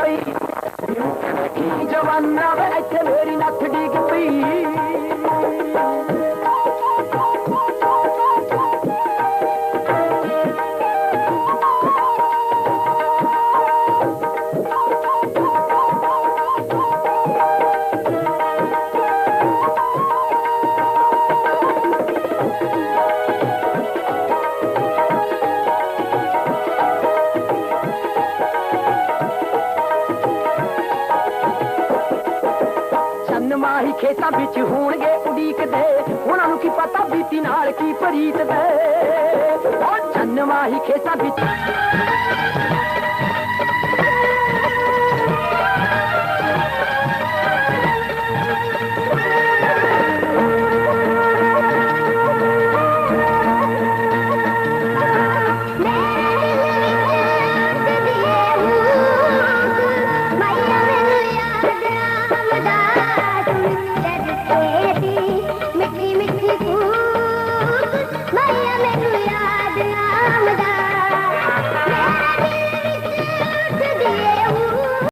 पई जवाना वे इत्थे मेरी नथ डिग पई माही खेतां विच होणगे उड़ीकदे उन्हां नूं की पता बीती नाल की प्रीत दे ओ चन्न माही खेतां विच